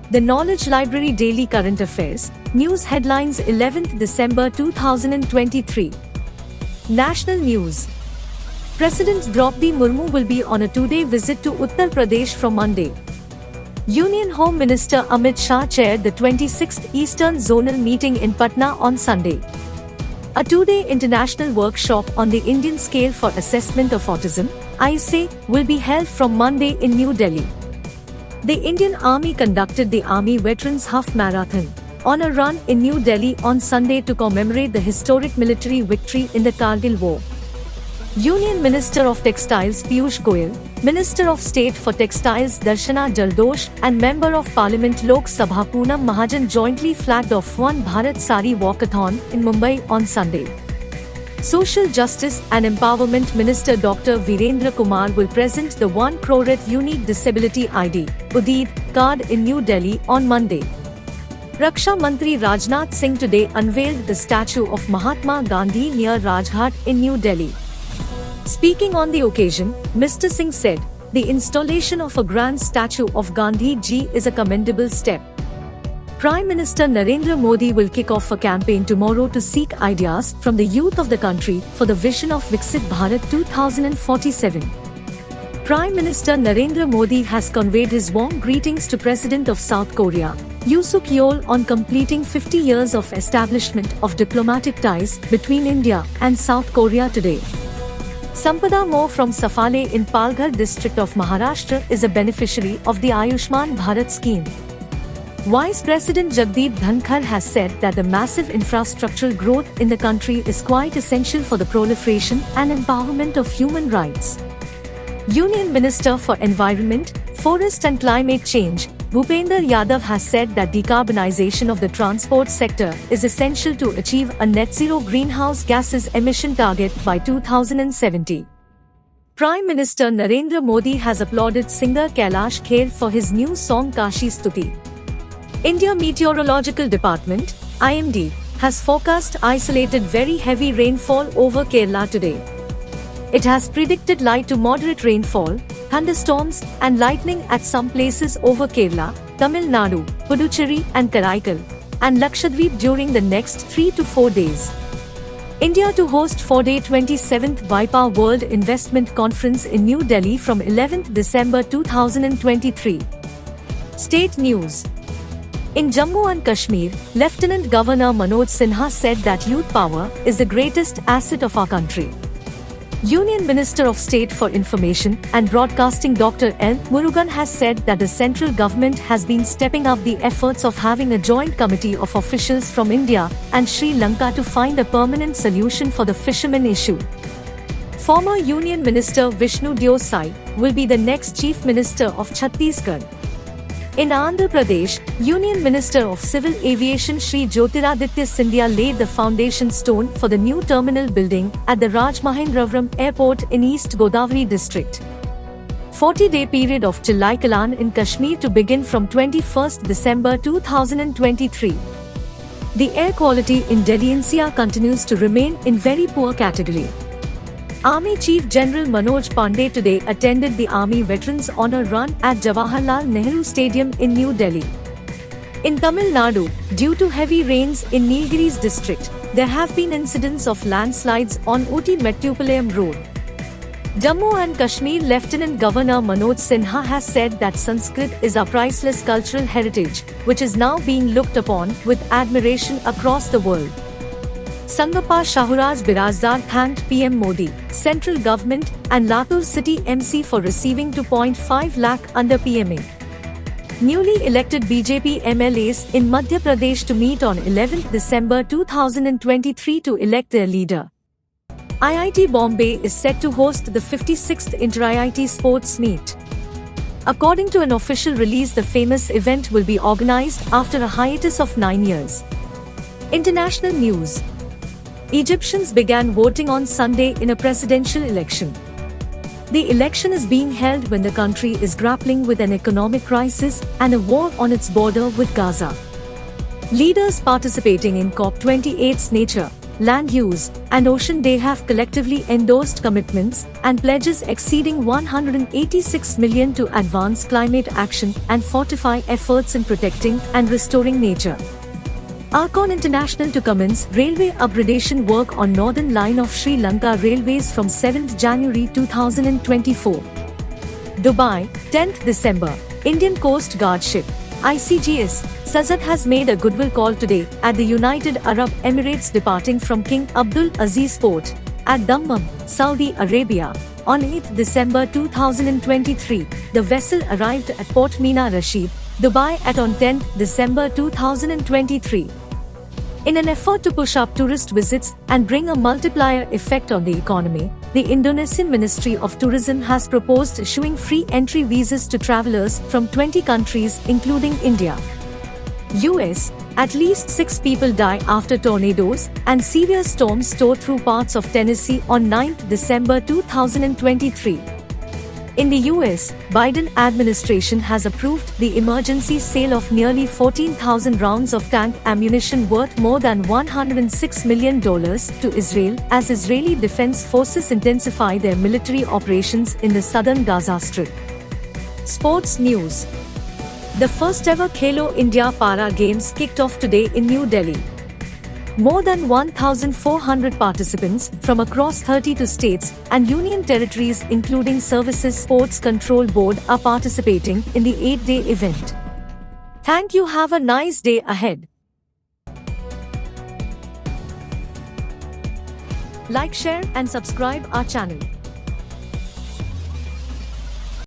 The Knowledge Library Daily Current Affairs, News Headlines 11th December 2023. National News. President Draupadi Murmu will be on a two-day visit to Uttar Pradesh from Monday. Union Home Minister Amit Shah chaired the 26th Eastern Zonal Meeting in Patna on Sunday. A two-day international workshop on the Indian Scale for Assessment of Autism, ISA, will be held from Monday in New Delhi. The Indian Army conducted the Army Veterans Half Marathon on a run in New Delhi on Sunday to commemorate the historic military victory in the Kargil War. Union Minister of Textiles Piyush Goyal, Minister of State for Textiles Darshana Jaldosh and Member of Parliament Lok Sabha Poonam Mahajan jointly flagged off One Bharat Sari Walkathon in Mumbai on Sunday. Social Justice and Empowerment Minister Dr. Virendra Kumar will present the 1 croreth Unique Disability ID (UDID) card in New Delhi on Monday. Raksha Mantri Rajnath Singh today unveiled the statue of Mahatma Gandhi near Rajghat in New Delhi. Speaking on the occasion, Mr. Singh said, "The installation of a grand statue of Gandhi ji is a commendable step." Prime Minister Narendra Modi will kick off a campaign tomorrow to seek ideas from the youth of the country for the vision of Viksit Bharat 2047. Prime Minister Narendra Modi has conveyed his warm greetings to President of South Korea, Yoon Suk Yeol, on completing 50 years of establishment of diplomatic ties between India and South Korea today. Sampada Mo from Safale in Palghar district of Maharashtra is a beneficiary of the Ayushman Bharat scheme. Vice President Jagdeep Dhankar has said that the massive infrastructural growth in the country is quite essential for the proliferation and empowerment of human rights. Union Minister for Environment, Forest and Climate Change, Bhupender Yadav has said that decarbonization of the transport sector is essential to achieve a net zero greenhouse gases emission target by 2070. Prime Minister Narendra Modi has applauded singer Kailash Kher for his new song Kashi Stuti. India Meteorological Department, IMD, has forecast isolated very heavy rainfall over Kerala today. It has predicted light to moderate rainfall, thunderstorms and lightning at some places over Kerala, Tamil Nadu, Puducherry and Karaikal, and Lakshadweep during the next 3 to 4 days. India to host 4-day 27th WIPA World Investment Conference in New Delhi from 11th December 2023. State News. In Jammu and Kashmir, Lieutenant Governor Manoj Sinha said that youth power is the greatest asset of our country. Union Minister of State for Information and Broadcasting Dr. L. Murugan has said that the central government has been stepping up the efforts of having a joint committee of officials from India and Sri Lanka to find a permanent solution for the fishermen issue. Former Union Minister Vishnu Deo Sai will be the next Chief Minister of Chhattisgarh. In Andhra Pradesh, Union Minister of Civil Aviation Shri Jyotiraditya Scindia laid the foundation stone for the new terminal building at the Rajmahendravaram Airport in East Godavari district. 40-day period of Chilai Kalan in Kashmir to begin from 21st December 2023. The air quality in Delhi NCR continues to remain in very poor category. Army Chief General Manoj Pandey today attended the Army Veterans Honour Run at Jawaharlal Nehru Stadium in New Delhi. In Tamil Nadu, due to heavy rains in Nilgiris district, there have been incidents of landslides on Ooty Mettupalayam Road. Jammu and Kashmir Lieutenant Governor Manoj Sinha has said that Sanskrit is our priceless cultural heritage, which is now being looked upon with admiration across the world. Sangappa Shahuraz Birazdar thanked PM Modi, central government and Latur city MC for receiving 2.5 lakh under PMA. Newly elected BJP MLAs in Madhya Pradesh to meet on 11th December 2023 to elect their leader. IIT Bombay is set to host the 56th Inter-IIT Sports Meet. According to an official release, the famous event will be organized after a hiatus of 9 years. International News. Egyptians began voting on Sunday in a presidential election. The election is being held when the country is grappling with an economic crisis and a war on its border with Gaza. Leaders participating in COP28's Nature, Land Use, and Ocean Day have collectively endorsed commitments and pledges exceeding $186 million to advance climate action and fortify efforts in protecting and restoring nature. Arcon International to commence railway upgradation work on northern line of Sri Lanka Railways from 7th January 2024. Dubai, 10th December. Indian Coast Guard ship ICGS Sazat has made a goodwill call today at the United Arab Emirates departing from King Abdul Aziz Port at Dammam, Saudi Arabia. On 8th December 2023, the vessel arrived at Port Mina Rashid, Dubai at on 10th December 2023. In an effort to push up tourist visits and bring a multiplier effect on the economy, the Indonesian Ministry of Tourism has proposed issuing free entry visas to travelers from 20 countries including India. US, at least 6 people die after tornadoes and severe storms tore through parts of Tennessee on 9th December 2023. In the US, Biden administration has approved the emergency sale of nearly 14,000 rounds of tank ammunition worth more than $106 million to Israel as Israeli Defense Forces intensify their military operations in the southern Gaza Strip. Sports news. The first ever Khelo India Para Games kicked off today in New Delhi. More than 1,400 participants from across 32 states and union territories including Services Sports Control Board are participating in the 8-day event. Thank you. Have a nice day ahead. Like, share and subscribe our channel.